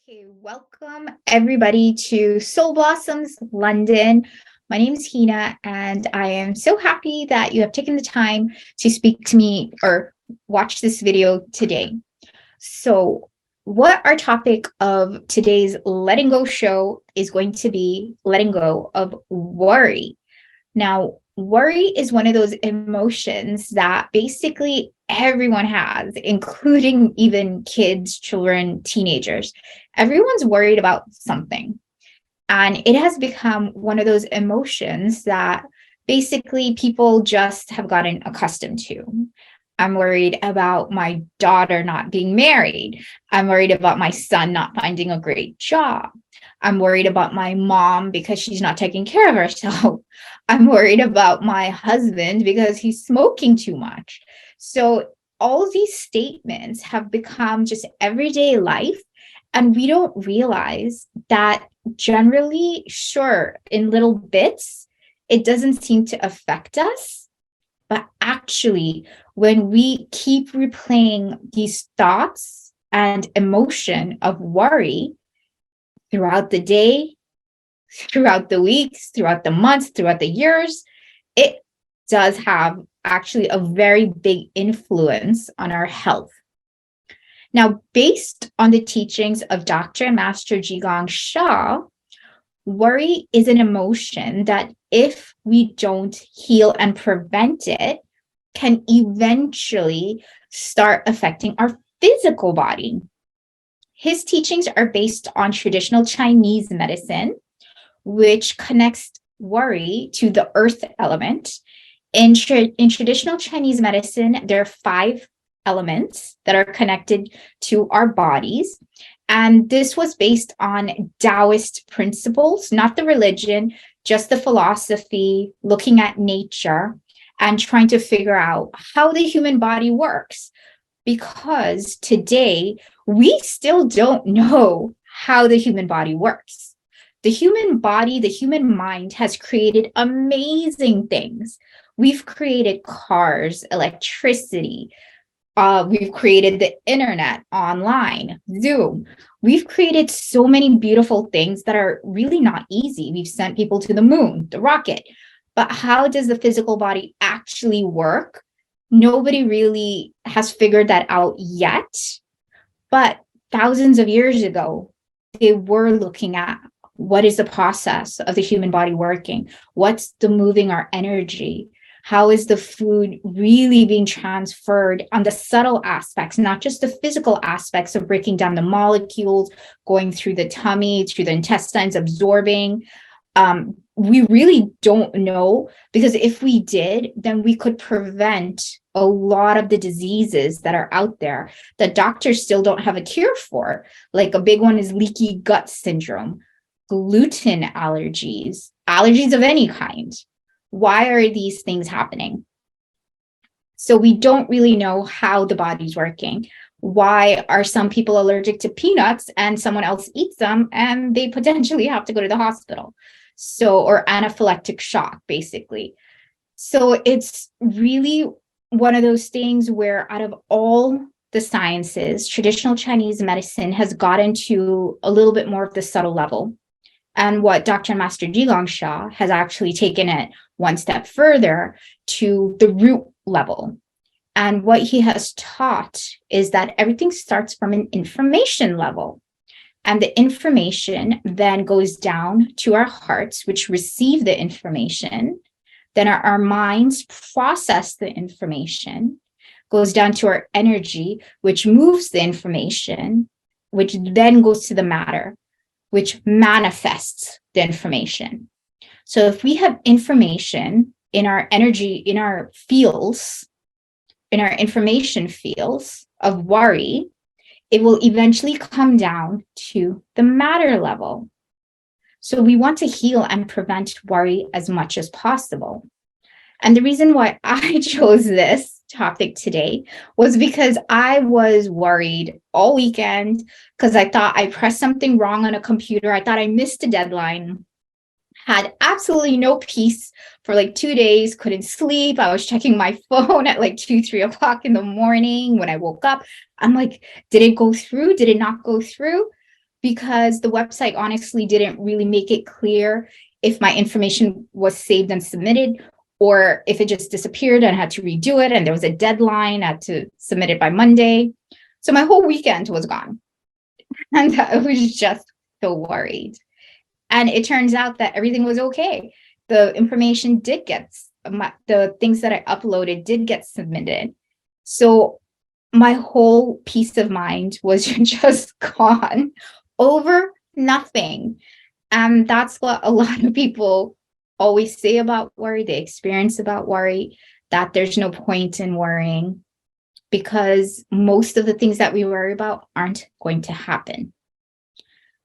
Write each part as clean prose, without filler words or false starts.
Okay, welcome everybody to Soul Blossoms London. My name is Hina, and I am so happy that you have taken the time to speak to me or watch this video today. So, what our topic of today's Letting Go show is going to be letting go of worry. Now, worry is one of those emotions that basically everyone has, including even kids, children, teenagers. Everyone's worried about something. And it has become one of those emotions that basically people just have gotten accustomed to. I'm worried about my daughter not being married. I'm worried about my son not finding a great job. I'm worried about my mom because she's not taking care of herself. I'm worried about my husband because he's smoking too much. So all these statements have become just everyday life. And we don't realize that generally, sure, in little bits, it doesn't seem to affect us. But actually, when we keep replaying these thoughts and emotion of worry throughout the day, throughout the weeks, throughout the months, throughout the years, it does have actually a very big influence on our health. Now, based on the teachings of Dr. and Master Jigong Shah, worry is an emotion that if we don't heal and prevent it, can eventually start affecting our physical body. His teachings are based on traditional Chinese medicine, which connects worry to the earth element. In traditional Chinese medicine, there are 5 elements that are connected to our bodies. And this was based on Taoist principles, not the religion, just the philosophy, looking at nature and trying to figure out how the human body works. Because today, we still don't know how the human body works. The human body, the human mind has created amazing things. We've created cars, electricity, we've created the internet, online, Zoom. We've created so many beautiful things that are really not easy. We've sent people to the moon, the rocket. But how does the physical body actually work? Nobody really has figured that out yet. But thousands of years ago, they were looking at what is the process of the human body working? What's the moving our energy? How is the food really being transferred on the subtle aspects, not just the physical aspects of breaking down the molecules, going through the tummy, through the intestines, absorbing? We really don't know, because if we did, then we could prevent a lot of the diseases that are out there that doctors still don't have a cure for. Like a big one is leaky gut syndrome, gluten allergies, allergies of any kind. Why are these things happening? So we don't really know how the body's working. Why are some people allergic to peanuts and someone else eats them and they potentially have to go to the hospital? So, or anaphylactic shock, basically. So it's really one of those things where out of all the sciences, traditional Chinese medicine has gotten to a little bit more of the subtle level. And what Dr. and Master Jigong Shah has actually taken it one step further to the root level. And what he has taught is that everything starts from an information level. And the information then goes down to our hearts, which receive the information. Then our minds process the information, goes down to our energy, which moves the information, which then goes to the matter, which manifests the information. So if we have information in our energy, in our fields, in our information fields of worry, it will eventually come down to the matter level. So we want to heal and prevent worry as much as possible. And the reason why I chose this topic today was because I was worried all weekend because I thought I pressed something wrong on a computer. I thought I missed a deadline. Had absolutely no peace for like 2 days, couldn't sleep. I was checking my phone at like 2, 3 o'clock in the morning when I woke up. I'm like, did it go through? Did it not go through? because the website honestly didn't really make it clear if my information was saved and submitted, or if it just disappeared and I had to redo it, and there was a deadline, I had to submit it by Monday. So my whole weekend was gone. And I was just so worried. And it turns out that everything was okay. The information did get, the things that I uploaded did get submitted. So my whole peace of mind was just gone over nothing. And that's what a lot of people always say about worry. They experience about worry, that there's no point in worrying because most of the things that we worry about aren't going to happen.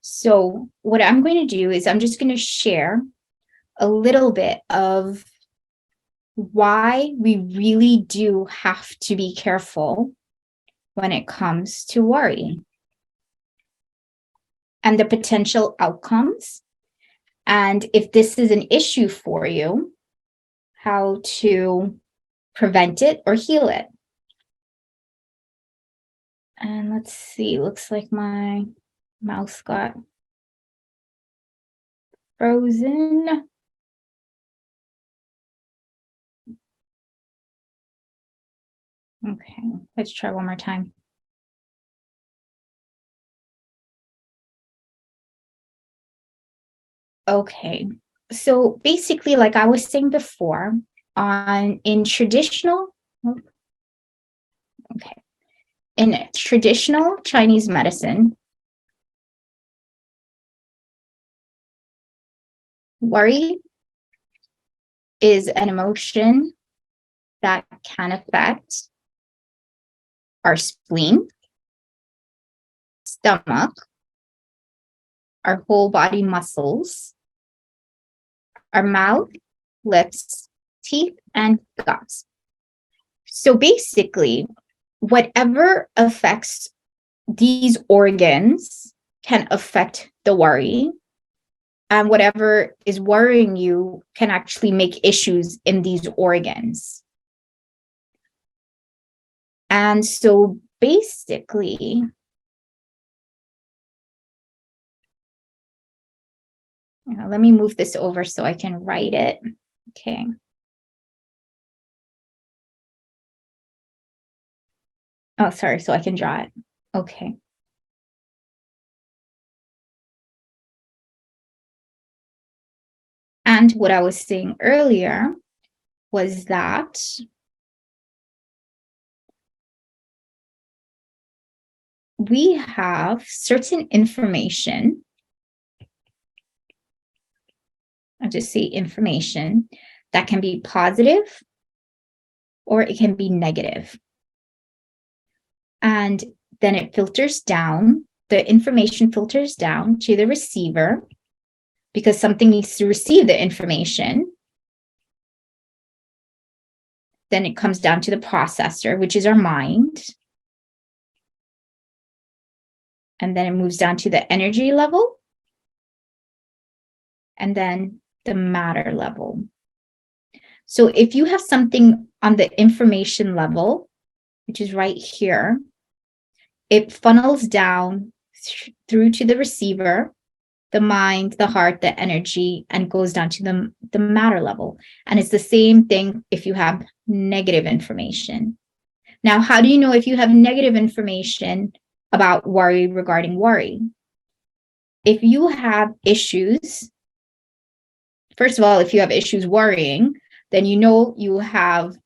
So what I'm going to do is I'm just going to share a little bit of why we really do have to be careful when it comes to worry and the potential outcomes. And if this is an issue for you, how to prevent it or heal it. And let's see, looks like my mouse got frozen. Okay, let's try one more time. Okay, so basically, like I was saying before, in traditional Chinese medicine, worry is an emotion that can affect our spleen, stomach, our whole body muscles, our mouth, lips, teeth, and gums. So basically, whatever affects these organs can affect the worry. And whatever is worrying you can actually make issues in these organs. And so basically, let me move this over so I can write it. Okay. Oh, sorry, so I can draw it. Okay. And what I was saying earlier was that we have certain information. I'll just say information that can be positive or it can be negative. And then it filters down, the information filters down to the receiver because something needs to receive the information. Then it comes down to the processor, which is our mind. And then it moves down to the energy level. And then the matter level. So if you have something on the information level, which is right here, it funnels down through to the receiver, the mind, the heart, the energy, and goes down to the matter level. And it's the same thing if you have negative information. Now, how do you know if you have negative information about worry regarding worry? If you have issues, first of all, if you have issues worrying, then you know you have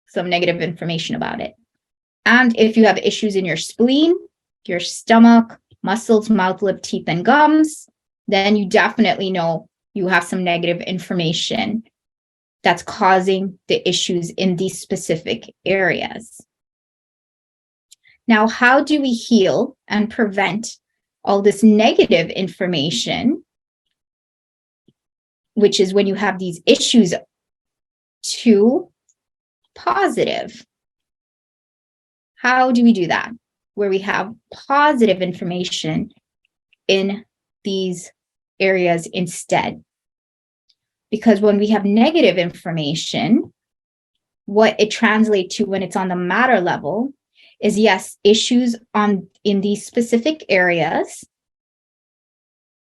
some negative information about it. And if you have issues in your spleen, your stomach, muscles, mouth, lip, teeth, and gums, then you definitely know you have some negative information that's causing the issues in these specific areas. Now, how do we heal and prevent all this negative information, which is when you have these issues, to positive? How do we do that? Where we have positive information in these areas instead. Because when we have negative information, what it translates to when it's on the matter level is, yes, issues in these specific areas,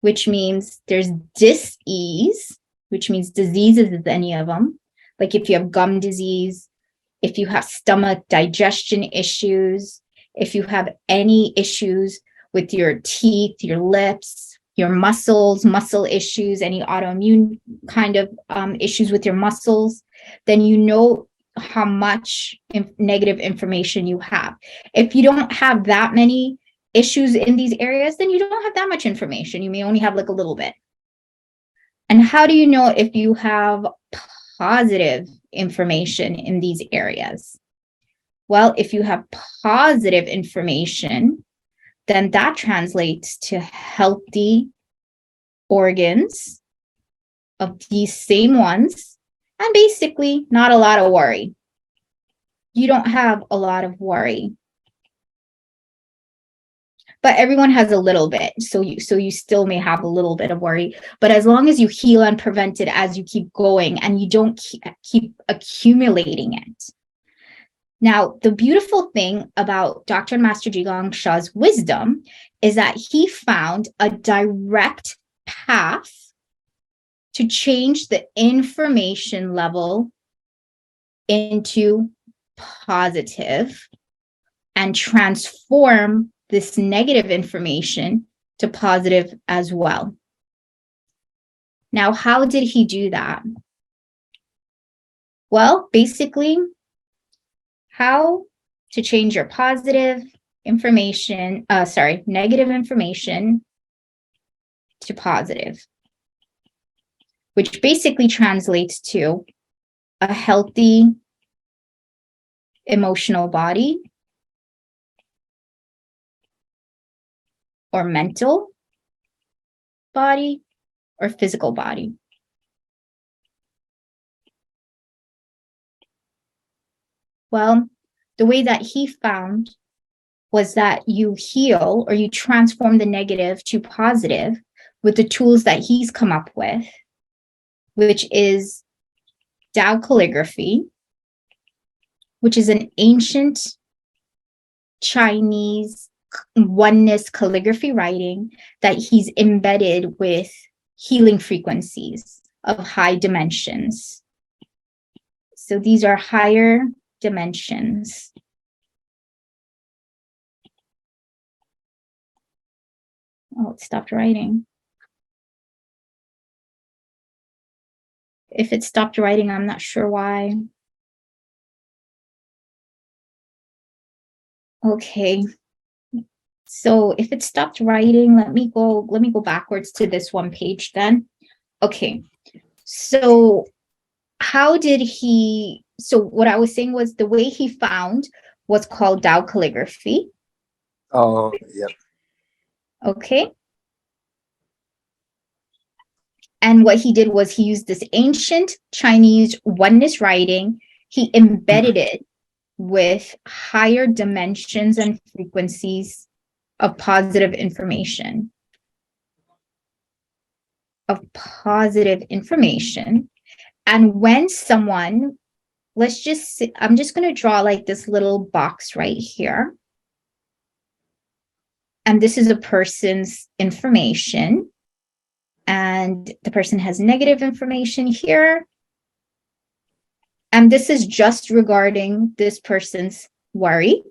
which means there's dis-ease, which means diseases is any of them. Like if you have gum disease, if you have stomach digestion issues, if you have any issues with your teeth, your lips, your muscles, muscle issues, any autoimmune kind of issues with your muscles, then you know how much negative information you have. If you don't have that many issues in these areas, then you don't have that much information. You may only have like a little bit. And how do you know if you have positive information in these areas? Well, if you have positive information, then that translates to healthy organs of these same ones, and basically not a lot of worry. You don't have a lot of worry. But everyone has a little bit, so you still may have a little bit of worry. But as long as you heal and prevent it as you keep going, and you don't keep accumulating it. Now, the beautiful thing about Dr. and Master Zhigong Sha's wisdom is that he found a direct path to change the information level into positive and transform this negative information to positive as well. Now, how did he do that? Well, basically, how to change your negative information to positive, which basically translates to a healthy emotional body or mental body or physical body. Well, the way that he found was that you heal or you transform the negative to positive with the tools that he's come up with, which is Tao calligraphy, which is an ancient Chinese oneness calligraphy writing that he's embedded with healing frequencies of high dimensions. So these are higher dimensions. Oh, it stopped writing. If it stopped writing, I'm not sure why. Okay. So if it stopped writing, let me go backwards to this one page then. Okay. So what I was saying was the way he found what's called Tao calligraphy. Oh, yep. Okay. And what he did was he used this ancient Chinese oneness writing. He embedded it with higher dimensions and frequencies of positive information. And when someone, I'm just going to draw like this little box right here. And this is a person's information. And the person has negative information here. And this is just regarding this person's worry.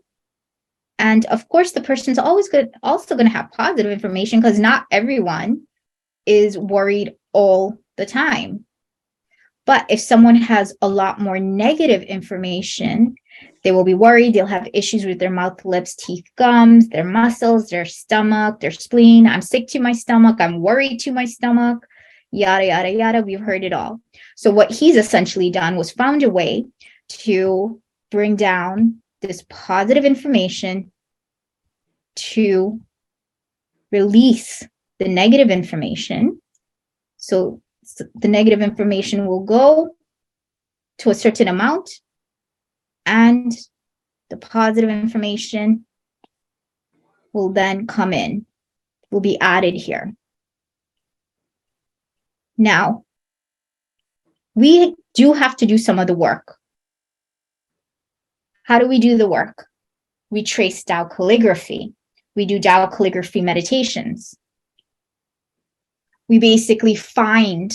And of course, the person's also going to have positive information because not everyone is worried all the time. But if someone has a lot more negative information, they will be worried. They'll have issues with their mouth, lips, teeth, gums, their muscles, their stomach, their spleen. I'm sick to my stomach. I'm worried to my stomach, yada, yada, yada. We've heard it all. So what he's essentially done was found a way to bring down this positive information to release the negative information. So the negative information will go to a certain amount and the positive information will then come in, will be added here. Now, we do have to do some of the work. How do we do the work? We trace Tao calligraphy. We do Tao calligraphy meditations. We basically find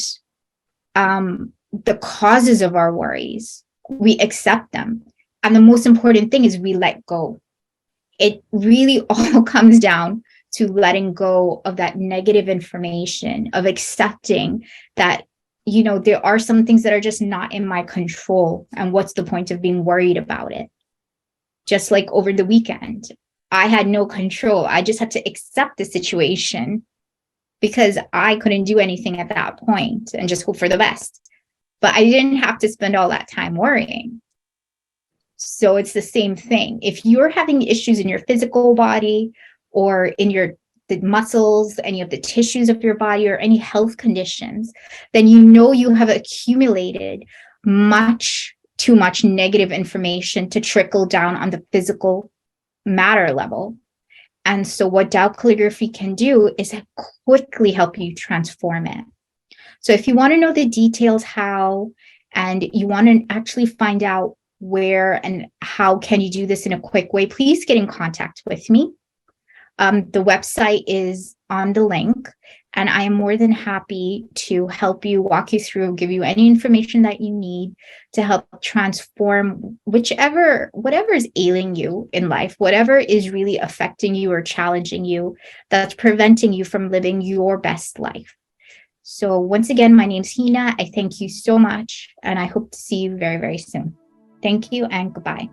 the causes of our worries, we accept them. And the most important thing is we let go. It really all comes down to letting go of that negative information, of accepting that, there are some things that are just not in my control. And what's the point of being worried about it? Just like over the weekend, I had no control. I just had to accept the situation because I couldn't do anything at that point and just hope for the best. But I didn't have to spend all that time worrying. So it's the same thing. If you're having issues in your physical body or in the muscles, any of the tissues of your body, or any health conditions, then you have accumulated too much negative information to trickle down on the physical matter level. And so what Tao calligraphy can do is quickly help you transform it. So if you want to know the details how, and you want to actually find out where and how can you do this in a quick way, please get in contact with me. The website is on the link, and I am more than happy to help you, walk you through, give you any information that you need to help transform whatever is ailing you in life, whatever is really affecting you or challenging you, that's preventing you from living your best life. So once again, my name's Hina. I thank you so much, and I hope to see you very, very soon. Thank you and goodbye.